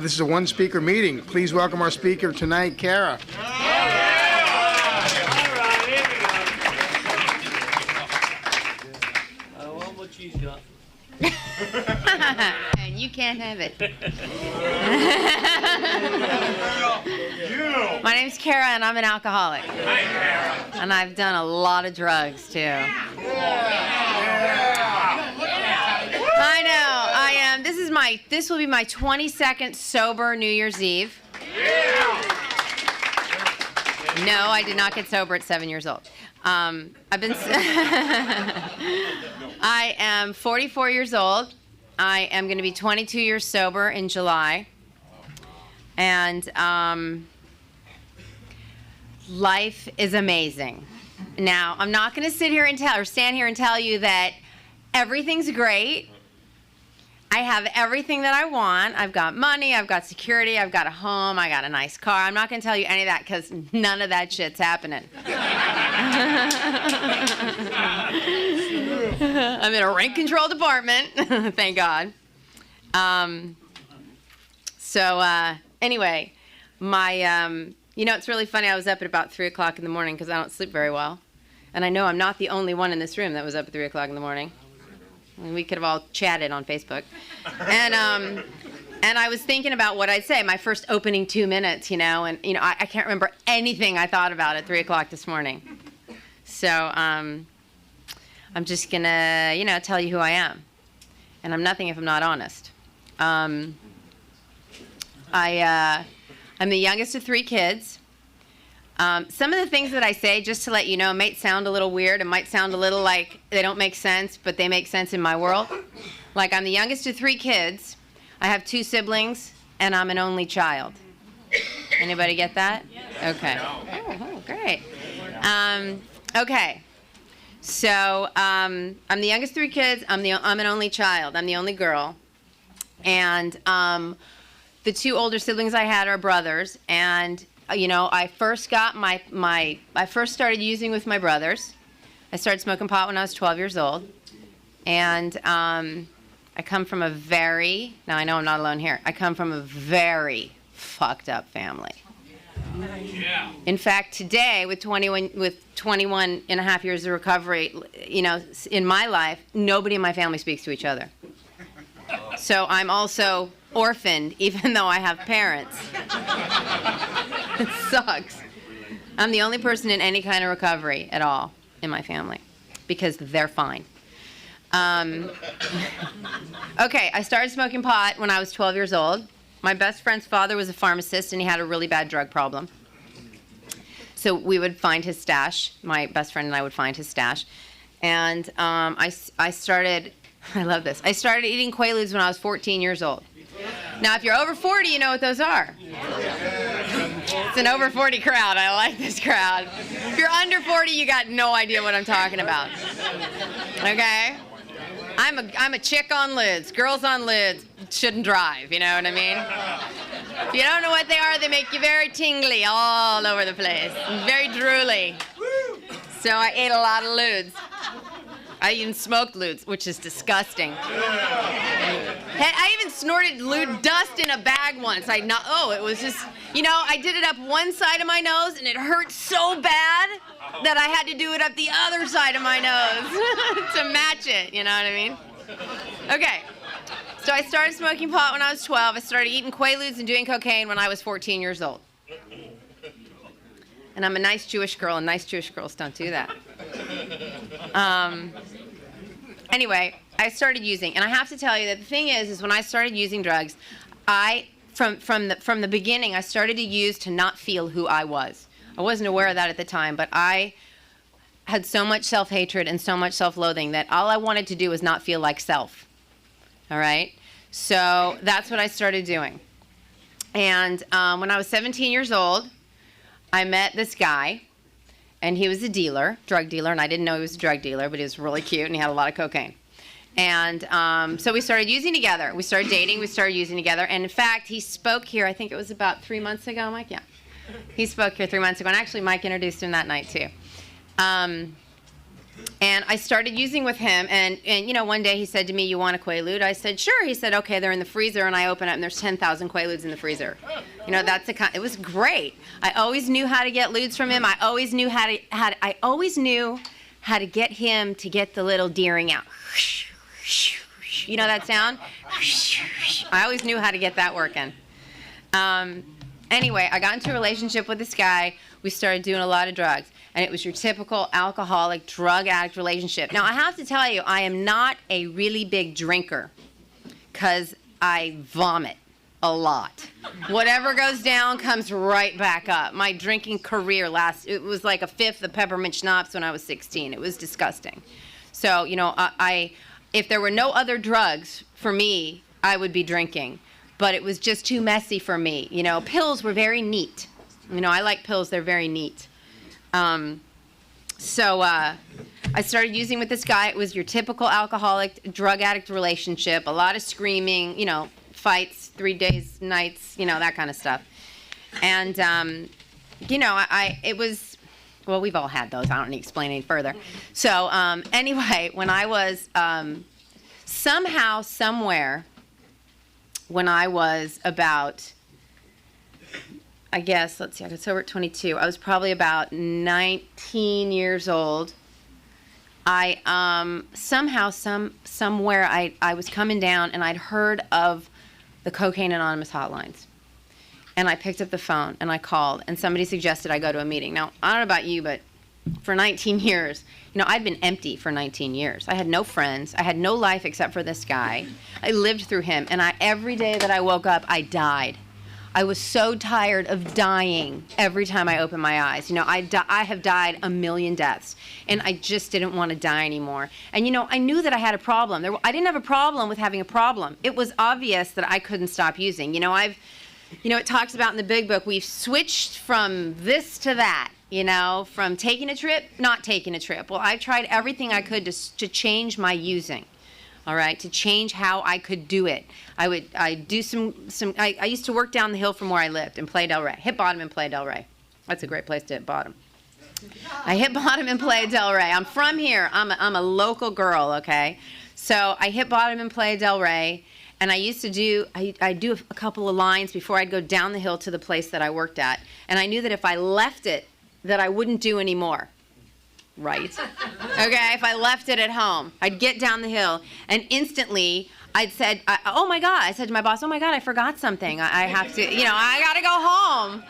This is a one-speaker meeting. Please welcome our speaker tonight, Cara. All right, here we go. What more cheese you got? And you can't have it. My name's Cara, and I'm an alcoholic. Hi, Cara. And I've done a lot of drugs, too. I know, I am. This will be my 22nd sober New Year's Eve. No, I did not get sober at 7 years old. I am 44 years old. I am going to be 22 years sober in July. And life is amazing. Now, I'm not going to stand here and tell you that everything's great. I have everything that I want. I've got money, I've got security, I've got a home, I got a nice car. I'm not going to tell you any of that because none of that shit's happening. I'm in a rent-controlled apartment, thank God. Anyway, it's really funny. I was up at about 3 o'clock in the morning because I don't sleep very well. And I know I'm not the only one in this room that was up at 3 o'clock in the morning. We could have all chatted on Facebook. And I was thinking about what I'd say, my first opening 2 minutes, I can't remember anything I thought about at 3 o'clock this morning. So I'm just going to, tell you who I am. And I'm nothing if I'm not honest. I'm the youngest of 3 kids. Some of the things that I say, just to let you know, might sound a little weird. It might sound a little like they don't make sense, but they make sense in my world. Like, I'm the youngest of 3 kids. I have 2 siblings, and I'm an only child. Anybody get that? Okay. Oh, great. Okay. So I'm the youngest of 3 kids. I'm an only child. I'm the only girl. And the 2 older siblings I had are brothers, and I first got I first started using with my brothers. I started smoking pot when I was 12 years old. And I come from now I know I'm not alone here, I come from a very fucked up family. Yeah. In fact, today, with 21 and a half years of recovery, in my life, nobody in my family speaks to each other. So I'm also orphaned, even though I have parents. It sucks. I'm the only person in any kind of recovery at all in my family because they're fine. Okay, I started smoking pot when I was 12 years old. My best friend's father was a pharmacist, and he had a really bad drug problem. So we would find his stash. My best friend and I would find his stash. And I started, I love this, I started eating Quaaludes when I was 14 years old. Now, if you're over 40, you know what those are. It's an over 40 crowd. I like this crowd. If you're under 40, you got no idea what I'm talking about. Okay? I'm a chick on lids. Girls on lids shouldn't drive, you know what I mean? If you don't know what they are, they make you very tingly all over the place. And very drooly. So I ate a lot of ludes. I even smoked ludes, which is disgusting. I even snorted lewd dust in a bag once. It was just, I did it up one side of my nose, and it hurt so bad that I had to do it up the other side of my nose to match it, you know what I mean? Okay, so I started smoking pot when I was 12. I started eating Quaaludes and doing cocaine when I was 14 years old. And I'm a nice Jewish girl, and nice Jewish girls don't do that. Anyway, I started using, and I have to tell you that the thing is when I started using drugs, from the beginning, I started to use to not feel who I was. I wasn't aware of that at the time, but I had so much self-hatred and so much self-loathing that all I wanted to do was not feel like self. All right? So that's what I started doing. And when I was 17 years old, I met this guy, and he was a drug dealer, and I didn't know he was a drug dealer, but he was really cute, and he had a lot of cocaine. And so we started using together. We started dating. We started using together. And in fact, he spoke here, I think it was about 3 months ago, Mike? Yeah. He spoke here 3 months ago. And actually, Mike introduced him that night, too. And I started using with him, and you know, one day he said to me, "You want a Quaalude?" I said, "Sure." He said, "Okay, they're in the freezer," and I open it, and there's 10,000 Quaaludes in the freezer. You know, that's it was great. I always knew how to get ludes from him. I always knew how to get him to get the little deering out. You know that sound? I always knew how to get that working. Anyway, I got into a relationship with this guy. We started doing a lot of drugs. And it was your typical alcoholic, drug addict relationship. Now, I have to tell you, I am not a really big drinker because I vomit a lot. Whatever goes down comes right back up. My drinking career it was like a fifth of peppermint schnapps when I was 16. It was disgusting. So, you know, if there were no other drugs for me, I would be drinking. But it was just too messy for me. You know, pills were very neat. You know, I like pills. They're very neat. So I started using with this guy. It was your typical alcoholic, drug addict relationship, a lot of screaming, you know, fights, 3 days, nights, you know, that kind of stuff. And, you know, it was, well, we've all had those. I don't need to explain any further. So anyway, when I was somehow, somewhere, when I was about, I guess, let's see, I got sober at 22. I was probably about 19 years old. I somehow, somewhere, I was coming down and I'd heard of the Cocaine Anonymous hotlines. And I picked up the phone and I called and somebody suggested I go to a meeting. Now, I don't know about you, but for 19 years, you know, I'd been empty for 19 years. I had no friends. I had no life except for this guy. I lived through him, and every day that I woke up, I died. I was so tired of dying every time I opened my eyes. You know, I have died a million deaths, and I just didn't want to die anymore. And, you know, I knew that I had a problem. I didn't have a problem with having a problem. It was obvious that I couldn't stop using. You know, it talks about in the big book, we've switched from this to that, you know, from taking a trip, not taking a trip. Well, I tried everything I could to change my using. All right, to change how I could do it. I used to work down the hill from where I lived in Playa del Rey. Hit bottom in Playa del Rey. That's a great place to hit bottom. I hit bottom in Playa del Rey. I'm from here. I'm a local girl, okay? So I hit bottom in Playa del Rey, and I used to do, I'd do a couple of lines before I'd go down the hill to the place that I worked at. And I knew that if I left it, that I wouldn't do anymore. Right? Okay, if I left it at home, I'd get down the hill, and instantly I'd said, oh my God, I said to my boss, oh my God, I forgot something. I have to, you know, I gotta go home.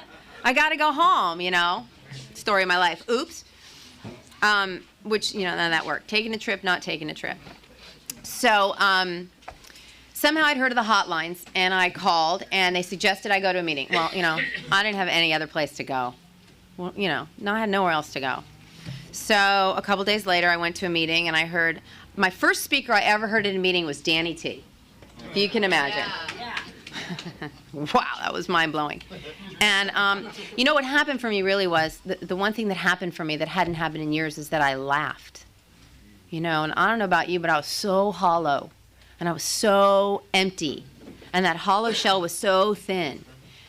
I gotta go home, you know. Story of my life. Oops. Which, you know, none of that worked. Taking a trip, not taking a trip. So somehow I'd heard of the hotlines, and I called, and they suggested I go to a meeting. Well, you know, I didn't have any other place to go. Well, you know, I had nowhere else to go. So a couple days later, I went to a meeting, and I heard, my first speaker I ever heard at a meeting was Danny T. If you can imagine. Yeah. Wow, that was mind-blowing. And you know what happened for me really was, the one thing that happened for me that hadn't happened in years is that I laughed. You know, and I don't know about you, but I was so hollow, and I was so empty, and that hollow shell was so thin.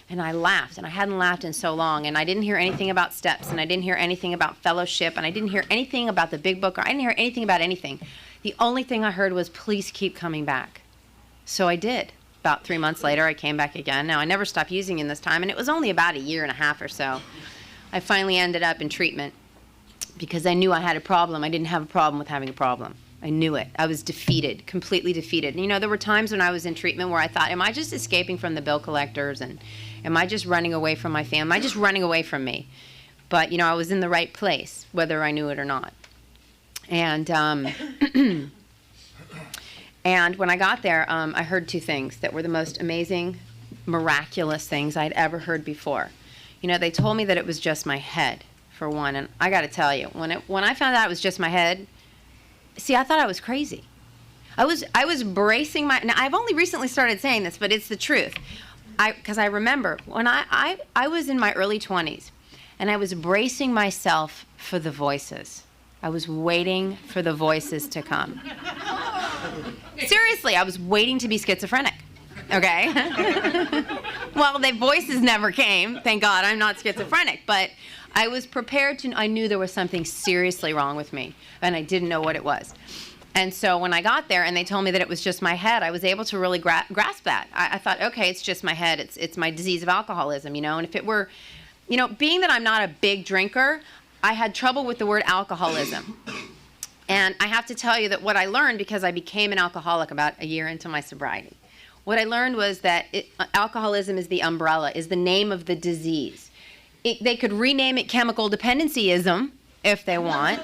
And I laughed, and I hadn't laughed in so long, and I didn't hear anything about steps, and I didn't hear anything about fellowship, and I didn't hear anything about the big book, or I didn't hear anything about anything. The only thing I heard was, please keep coming back. So I did. About 3 months later, I came back again. Now, I never stopped using in this time, and it was only about a year and a half or so. I finally ended up in treatment because I knew I had a problem. I didn't have a problem with having a problem. I knew it. I was defeated, completely defeated. And, you know, there were times when I was in treatment where I thought, am I just escaping from the bill collectors, and am I just running away from my family? Am I just running away from me? But, you know, I was in the right place, whether I knew it or not. And and when I got there, I heard two things that were the most amazing, miraculous things I'd ever heard before. You know, they told me that it was just my head, for one. And I got to tell you, when I found out it was just my head, see, I thought I was crazy. I was bracing my, now I've only recently started saying this, but it's the truth. Because I remember when I was in my early 20s, and I was bracing myself for the voices. I was waiting for the voices to come. Seriously, I was waiting to be schizophrenic, okay? Well, the voices never came. Thank God I'm not schizophrenic. But I was prepared to, I knew there was something seriously wrong with me, and I didn't know what it was. And so when I got there and they told me that it was just my head, I was able to really grasp that. I thought, okay, it's just my head. It's my disease of alcoholism, And if it were, being that I'm not a big drinker, I had trouble with the word alcoholism. And I have to tell you that what I learned, because I became an alcoholic about a year into my sobriety, what I learned was that alcoholism is the umbrella, is the name of the disease. They could rename it chemical dependencyism if they want,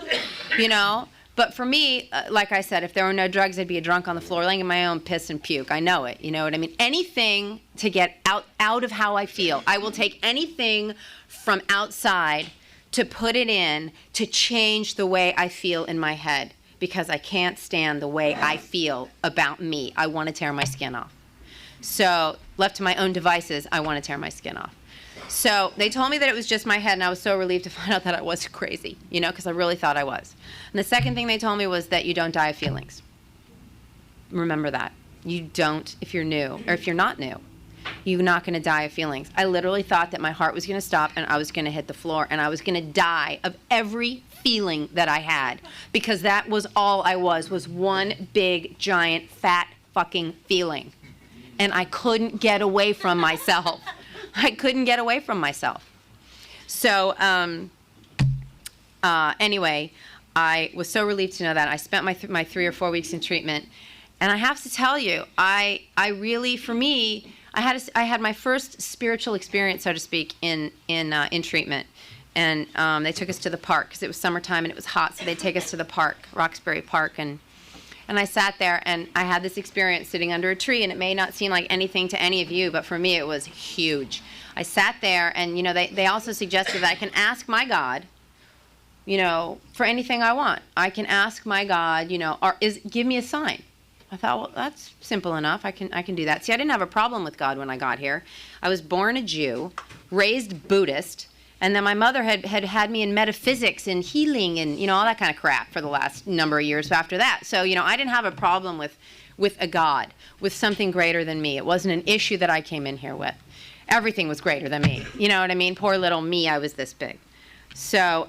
But for me, like I said, if there were no drugs, I'd be a drunk on the floor, laying in my own piss and puke. I know it. You know what I mean? Anything to get out of how I feel. I will take anything from outside to put it in to change the way I feel in my head, because I can't stand the way I feel about me. I want to tear my skin off. So left to my own devices, I want to tear my skin off. So they told me that it was just my head, and I was so relieved to find out that I wasn't crazy, because I really thought I was. And the second thing they told me was that you don't die of feelings. Remember that. You don't if you're new, or if you're not new. You're not going to die of feelings. I literally thought that my heart was going to stop and I was going to hit the floor and I was going to die of every feeling that I had, because that was all I was one big, giant, fat fucking feeling. And I couldn't get away from myself. I couldn't get away from myself. So anyway, I was so relieved to know that. I spent my 3 or 4 weeks in treatment. And I have to tell you, I really, for me, I had my first spiritual experience, so to speak, in treatment. And they took us to the park, because it was summertime and it was hot, so they'd take us to the park, Roxbury Park. And I sat there and I had this experience sitting under a tree, and it may not seem like anything to any of you, but for me it was huge. I sat there and, they also suggested that I can ask my God, for anything I want. I can ask my God, give me a sign. I thought, well, that's simple enough. I can do that. See, I didn't have a problem with God when I got here. I was born a Jew, raised Buddhist, and then my mother had me in metaphysics and healing and, all that kind of crap for the last number of years after that. So, I didn't have a problem with a God, with something greater than me. It wasn't an issue that I came in here with. Everything was greater than me. You know what I mean? Poor little me, I was this big. So,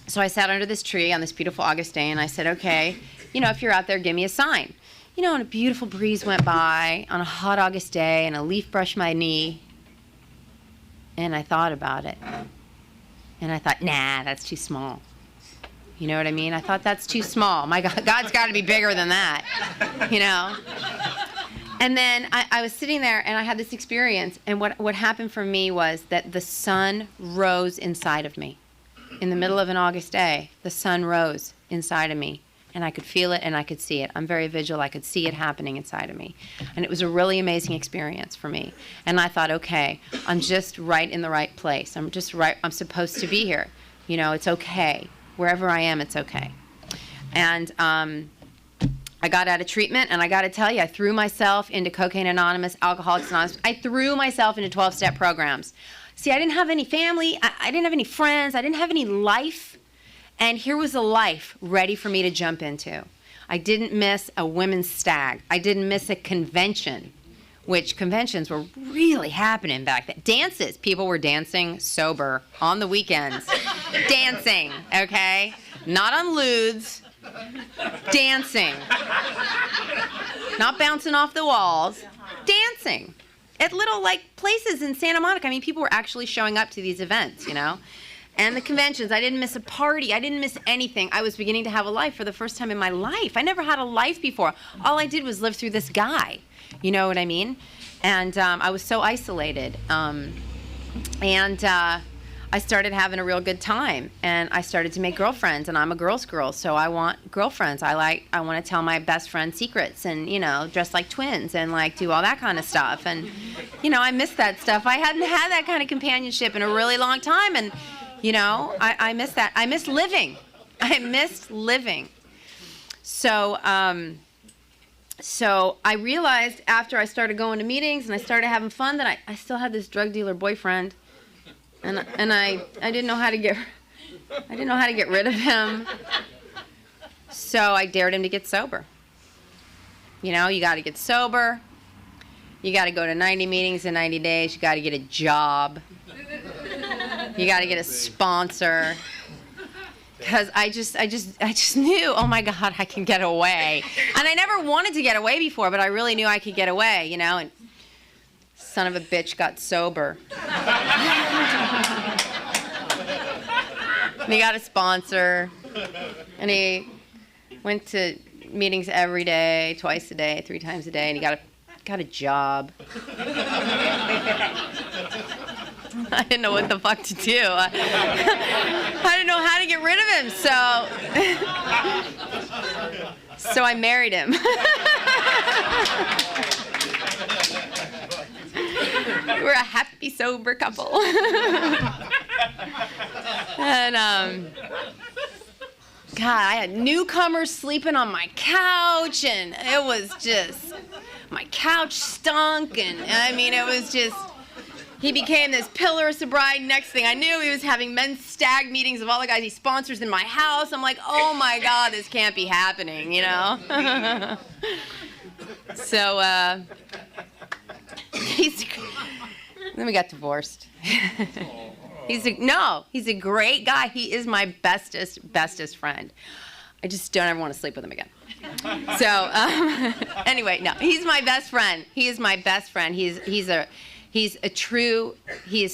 so I sat under this tree on this beautiful August day, and I said, okay, if you're out there, give me a sign. And a beautiful breeze went by on a hot August day, and a leaf brushed my knee. And I thought about it. And I thought, nah, that's too small. You know what I mean? I thought, that's too small. My God, God's got to be bigger than that, And then I was sitting there, and I had this experience. And what happened for me was that the sun rose inside of me. In the middle of an August day, the sun rose inside of me. And I could feel it and I could see it. I'm very visual. I could see it happening inside of me. And it was a really amazing experience for me. And I thought, okay, I'm just right in the right place. I'm just right. I'm supposed to be here. It's okay. Wherever I am, it's okay. And I got out of treatment, and I got to tell you, I threw myself into Cocaine Anonymous, Alcoholics Anonymous. I threw myself into 12-step programs. See, I didn't have any family. I didn't have any friends. I didn't have any life. And here was a life ready for me to jump into. I didn't miss a women's stag. I didn't miss a convention, which conventions were really happening back then. Dances. People were dancing sober on the weekends. Dancing, okay? Not on lewds. Dancing. Not bouncing off the walls. Dancing. At little, places in Santa Monica. I mean, people were actually showing up to these events, And the conventions, I didn't miss a party. I didn't miss anything. I was beginning to have a life for the first time in my life. I never had a life before. All I did was live through this guy. You know what I mean? And I was so isolated. I started having a real good time. And I started to make girlfriends. And I'm a girl's girl, so I want girlfriends. I want to tell my best friend secrets and, dress like twins and, do all that kind of stuff. And, I miss that stuff. I hadn't had that kind of companionship in a really long time. And I miss that. I miss living. I missed living. So I realized after I started going to meetings and I started having fun that I still had this drug dealer boyfriend, and I didn't know how to get rid of him. So I dared him to get sober. You got to get sober. You got to go to 90 meetings in 90 days. You got to get a job. You got to get a sponsor. Because I just knew, oh my God, I can get away. And I never wanted to get away before, but I really knew I could get away, you know. And son of a bitch got sober. And he got a sponsor. And he went to meetings every day, twice a day, 3 times a day, and he got a job. I didn't know what the fuck to do. I didn't know how to get rid of him, so I married him. We're a happy, sober couple. And, God, I had newcomers sleeping on my couch, and it was just, my couch stunk, and I mean, it was just, he became this pillar of sobriety. Next thing I knew, he was having men's stag meetings of all the guys he sponsors in my house. I'm like, oh my God, this can't be happening, you know? So, then we got divorced. He's a great guy. He is my bestest friend. I just don't ever want to sleep with him again. So, anyway, no, he's my best friend. He is my best friend. He is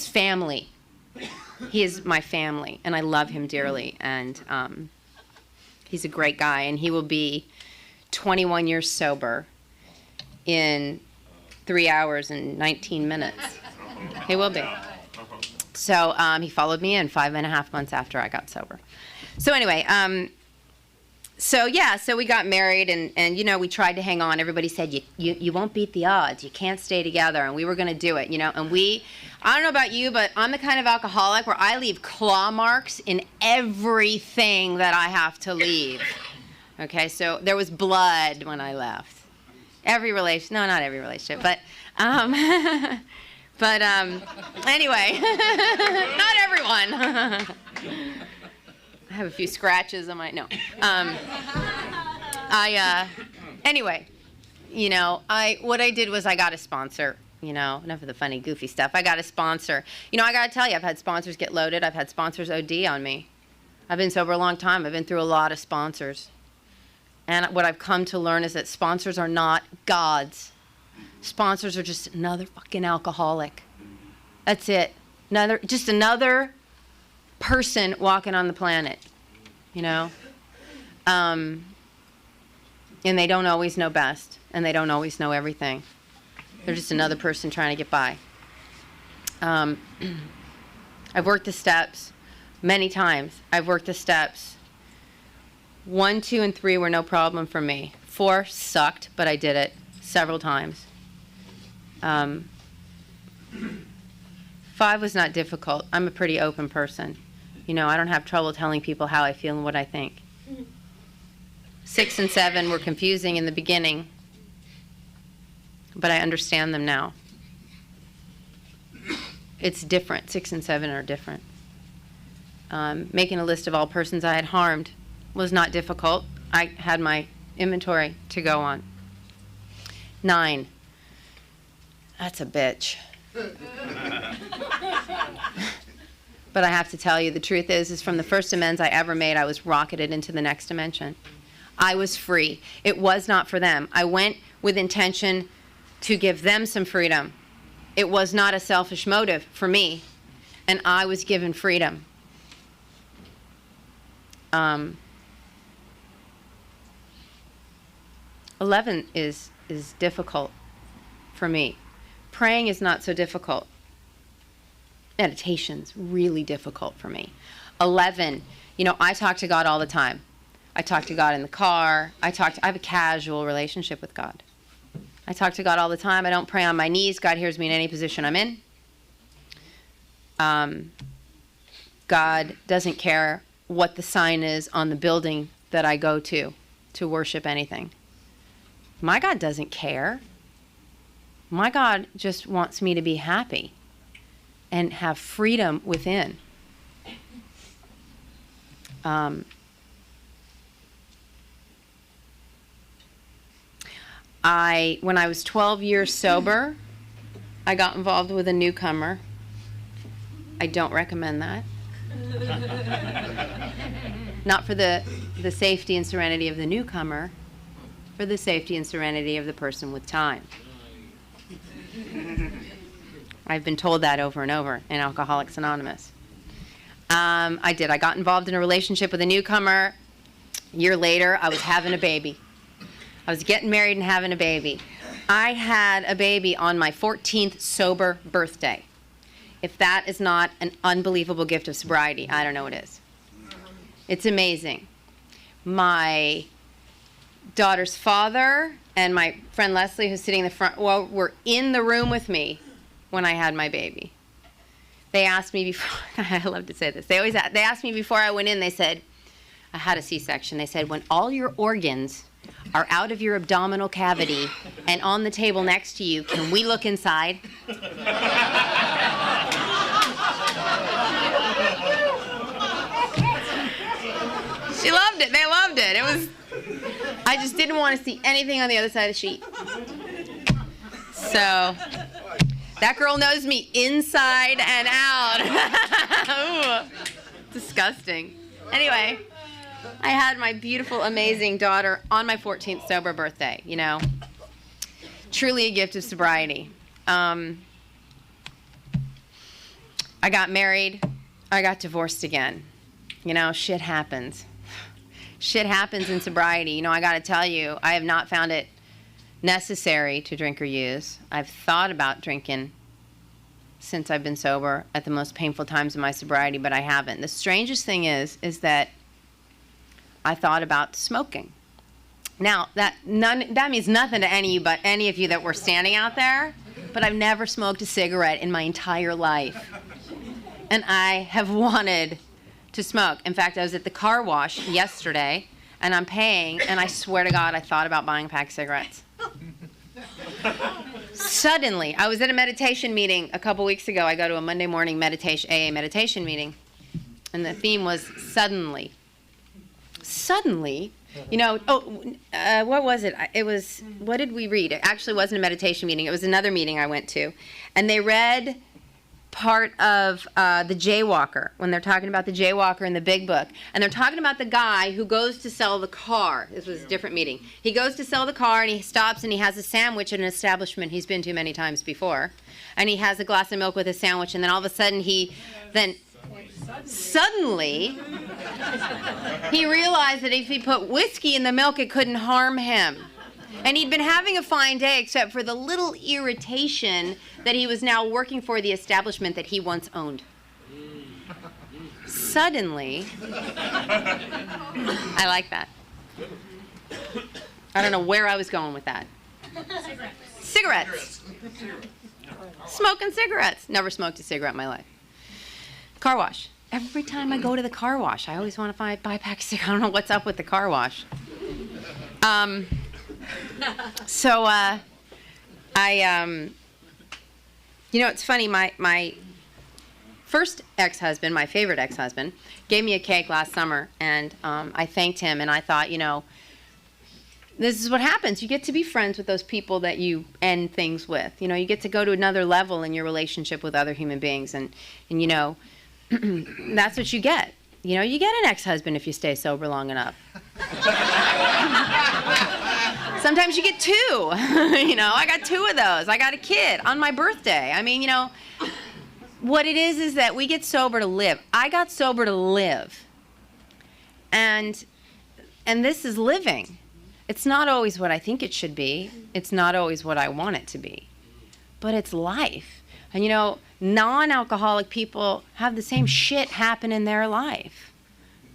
family. He is my family, and I love him dearly, and he's a great guy, and he will be 21 years sober in 3 hours and 19 minutes. He will be. So he followed me in 5.5 months after I got sober. So anyway, so we got married, and you know, we tried to hang on. Everybody said, you won't beat the odds. You can't stay together, and we were going to do it, you know. And I don't know about you, but I'm the kind of alcoholic where I leave claw marks in everything that I have to leave. Okay, so there was blood when I left. No, not every relationship, but anyway, not everyone. I have a few scratches on my, no. Anyway, you know, what I did was I got a sponsor, you know, enough of the funny, goofy stuff. I got a sponsor. You know, I got to tell you, I've had sponsors get loaded. I've had sponsors OD on me. I've been sober a long time. I've been through a lot of sponsors. And what I've come to learn is that sponsors are not gods. Sponsors are just another fucking alcoholic. That's it. Just another person walking on the planet, you know? And they don't always know best, and they don't always know everything. They're just another person trying to get by. I've worked the steps many times. I've worked the steps. 1, 2, and 3 were no problem for me. 4 sucked, but I did it several times. 5 was not difficult. I'm a pretty open person. You know, I don't have trouble telling people how I feel and what I think. 6 and 7 were confusing in the beginning, but I understand them now. It's different. 6 and 7 are different. Making a list of all persons I had harmed was not difficult. I had my inventory to go on. 9. That's a bitch. But I have to tell you, the truth is from the first amends I ever made, I was rocketed into the next dimension. I was free. It was not for them. I went with intention to give them some freedom. It was not a selfish motive for me, and I was given freedom. 11 is difficult for me. Praying is not so difficult. Meditation's really difficult for me. 11, you know, I talk to God all the time. I talk to God in the car. I have a casual relationship with God. I talk to God all the time. I don't pray on my knees. God hears me in any position I'm in. God doesn't care what the sign is on the building that I go to worship anything. My God doesn't care. My God just wants me to be happy and have freedom within. When I was 12 years sober, I got involved with a newcomer. I don't recommend that. Not for the safety and serenity of the newcomer, for the safety and serenity of the person with time. I've been told that over and over in Alcoholics Anonymous. I did. I got involved in a relationship with a newcomer. A year later, I was having a baby. I was getting married and having a baby. I had a baby on my 14th sober birthday. If that is not an unbelievable gift of sobriety, I don't know what is. It's amazing. My daughter's father and my friend Leslie, who's sitting in the front, were in the room with me when I had my baby. They asked me before, I love to say this, they asked me before I went in, they said, I had a C-section, they said, when all your organs are out of your abdominal cavity and on the table next to you, can we look inside? She loved it. They loved it. I just didn't want to see anything on the other side of the sheet. So that girl knows me inside and out. Ooh, disgusting. Anyway, I had my beautiful, amazing daughter on my 14th sober birthday, you know. Truly a gift of sobriety. I got married. I got divorced again. You know, shit happens. Shit happens in sobriety. You know, I got to tell you, I have not found it necessary to drink or use. I've thought about drinking since I've been sober at the most painful times of my sobriety, but I haven't. The strangest thing is that I thought about smoking. Now, that means nothing to any of you that were standing out there, but I've never smoked a cigarette in my entire life. And I have wanted to smoke. In fact, I was at the car wash yesterday, and I'm paying, and I swear to God, I thought about buying a pack of cigarettes. Suddenly, I was at a meditation meeting a couple weeks ago. I go to a Monday morning AA meditation meeting, and the theme was suddenly. Suddenly, you know, what was it? What did we read? It actually wasn't a meditation meeting. It was another meeting I went to, and they read part of the jaywalker, when they're talking about the jaywalker in the big book. And they're talking about the guy who goes to sell the car. This was a different meeting. He goes to sell the car, and he stops, and he has a sandwich at an establishment he's been to many times before. And he has a glass of milk with a sandwich, and then all of a sudden suddenly, he realized that if he put whiskey in the milk, it couldn't harm him. And he'd been having a fine day, except for the little irritation that he was now working for the establishment that he once owned. Suddenly, I like that. I don't know where I was going with that. Cigarettes. Smoking cigarettes. Never smoked a cigarette in my life. Car wash. Every time I go to the car wash, I always want to buy a pack of cigarettes. I don't know what's up with the car wash. You know, it's funny, my first ex-husband, my favorite ex-husband, gave me a cake last summer, and I thanked him, and I thought, you know, this is what happens. You get to be friends with those people that you end things with. You know, you get to go to another level in your relationship with other human beings, and you know, that's what you get. You know, you get an ex-husband if you stay sober long enough. Sometimes you get two. You know, I got two of those. I got a kid on my birthday. I mean, you know, what it is that we get sober to live. I got sober to live. And this is living. It's not always what I think it should be. It's not always what I want it to be. But it's life. And you know, non-alcoholic people have the same shit happen in their life.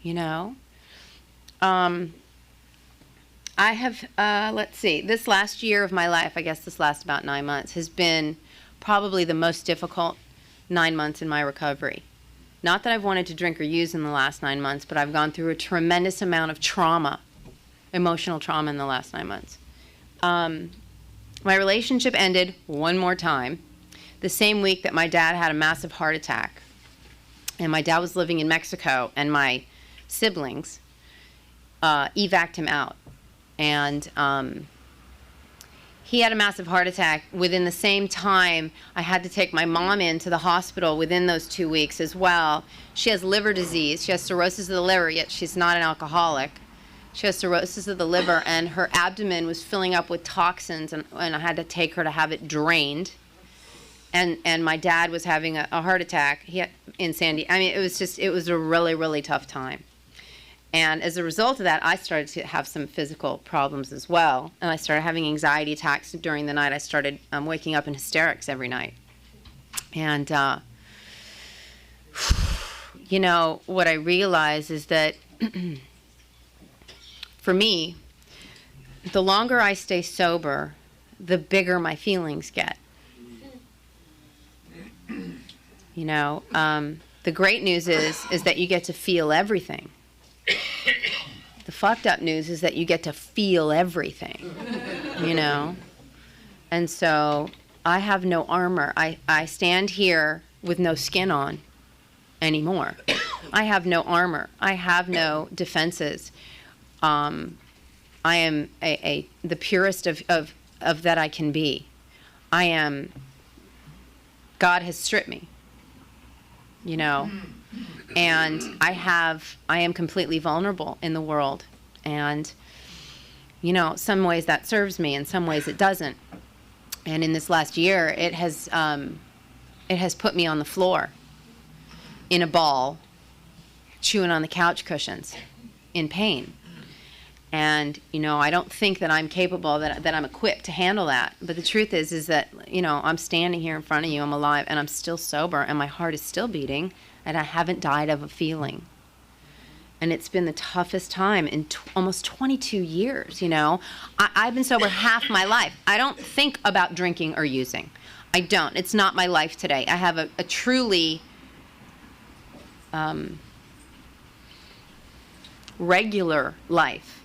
You know? I have, let's see, this last year of my life, I guess this last about 9 months, has been probably the most difficult 9 months in my recovery. Not that I've wanted to drink or use in the last 9 months, but I've gone through a tremendous amount of trauma, emotional trauma in the last 9 months. My relationship ended one more time, the same week that my dad had a massive heart attack. And my dad was living in Mexico, and my siblings evac'd him out. And he had a massive heart attack. Within the same time, I had to take my mom into the hospital within those 2 weeks as well. She has liver disease. She has cirrhosis of the liver, yet she's not an alcoholic. She has cirrhosis of the liver, and her abdomen was filling up with toxins, and I had to take her to have it drained. And my dad was having a heart attack in Sandy. I mean, it was a really, really tough time. And as a result of that, I started to have some physical problems as well. And I started having anxiety attacks during the night. I started waking up in hysterics every night. And, you know, what I realized is that for me, the longer I stay sober, the bigger my feelings get. You know, the great news is that you get to feel everything. The fucked up news is that you get to feel everything, you know? And so I have no armor. I stand here with no skin on anymore. I have no armor. I have no defenses. I am the purest of that I can be. God has stripped me, you know? And I am completely vulnerable in the world. And, you know, some ways that serves me, in some ways it doesn't. And in this last year, it has put me on the floor in a ball, chewing on the couch cushions in pain. And, you know, I don't think that I'm capable, that I'm equipped to handle that. But the truth is that, you know, I'm standing here in front of you, I'm alive, and I'm still sober, and my heart is still beating. And I haven't died of a feeling. And it's been the toughest time in almost 22 years, you know. I've been sober half my life. I don't think about drinking or using. I don't. It's not my life today. I have a truly regular life.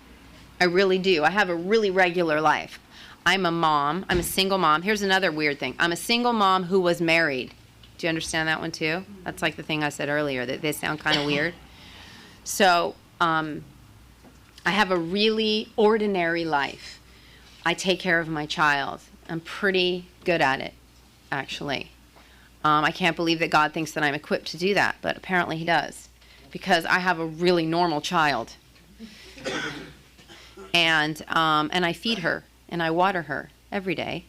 I really do. I have a really regular life. I'm a mom. I'm a single mom. Here's another weird thing. I'm a single mom who was married. Do you understand that one too? That's like the thing I said earlier, that they sound kind of weird. So I have a really ordinary life. I take care of my child. I'm pretty good at it, actually. I can't believe that God thinks that I'm equipped to do that, but apparently he does, because I have a really normal child. And I feed her, and I water her every day.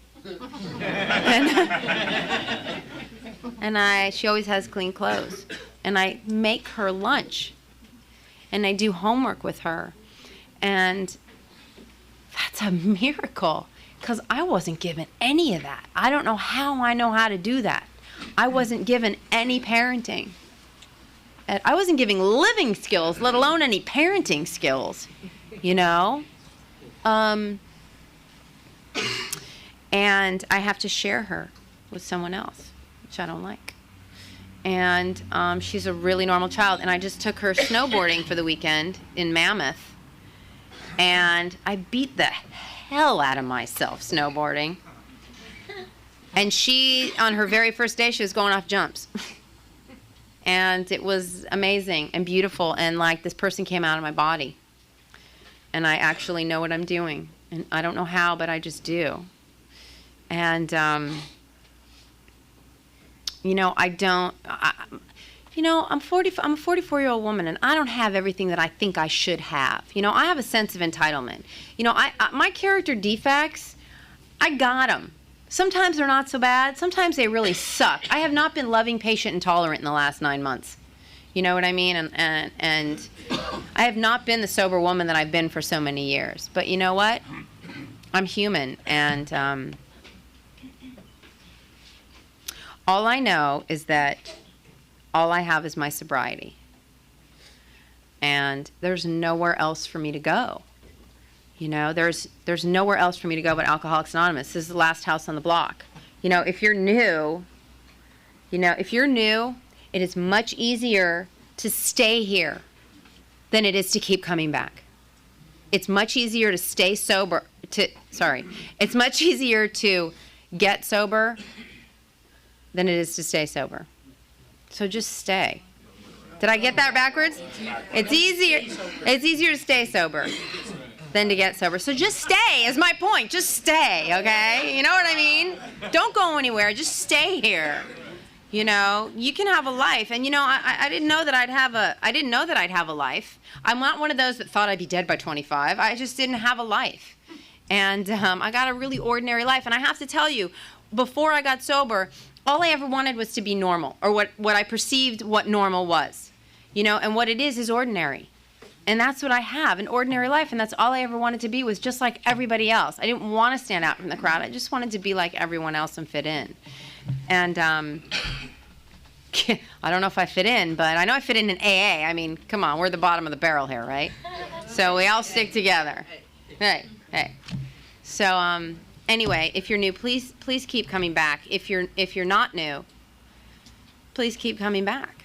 And she always has clean clothes. And I make her lunch. And I do homework with her. And that's a miracle, because I wasn't given any of that. I don't know how I know how to do that. I wasn't given any parenting. And I wasn't given living skills, let alone any parenting skills, you know? And I have to share her with someone else, which I don't like. And she's a really normal child. And I just took her snowboarding for the weekend in Mammoth. And I beat the hell out of myself snowboarding. And she, on her very first day, she was going off jumps. And it was amazing and beautiful. And like this person came out of my body. And I actually know what I'm doing. And I don't know how, but I just do. And, you know, I'm a 44-year-old woman, and I don't have everything that I think I should have. You know, I have a sense of entitlement. You know, my character defects, I got them. Sometimes they're not so bad. Sometimes they really suck. I have not been loving, patient, and tolerant in the last 9 months. You know what I mean? And I have not been the sober woman that I've been for so many years. But you know what? I'm human, and all I know is that all I have is my sobriety. And there's nowhere else for me to go. You know, there's nowhere else for me to go but Alcoholics Anonymous. This is the last house on the block. You know, if you're new, it is much easier to stay here than it is to keep coming back. It's much easier to stay sober, it's much easier to get sober than it is to stay sober. So just stay. Did I get that backwards? It's easier to stay sober. than to get sober. So just stay is my point. Just stay, okay? You know what I mean? Don't go anywhere. Just stay here. You know, you can have a life. And you know, I didn't know that I'd have a life. I'm not one of those that thought I'd be dead by 25. I just didn't have a life. And I got a really ordinary life. And I have to tell you, before I got sober, all I ever wanted was to be normal, or what I perceived what normal was. You know, and what it is ordinary. And that's what I have, an ordinary life, and that's all I ever wanted to be, was just like everybody else. I didn't want to stand out from the crowd. I just wanted to be like everyone else and fit in. And I don't know if I fit in, but I know I fit in AA. I mean, come on, we're the bottom of the barrel here, right? So we all stick together. Hey. So anyway, if you're new, please keep coming back. If you're not new, please keep coming back.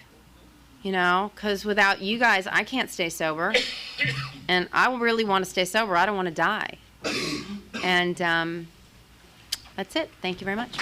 You know, because without you guys, I can't stay sober. And I really want to stay sober. I don't want to die. And that's it. Thank you very much.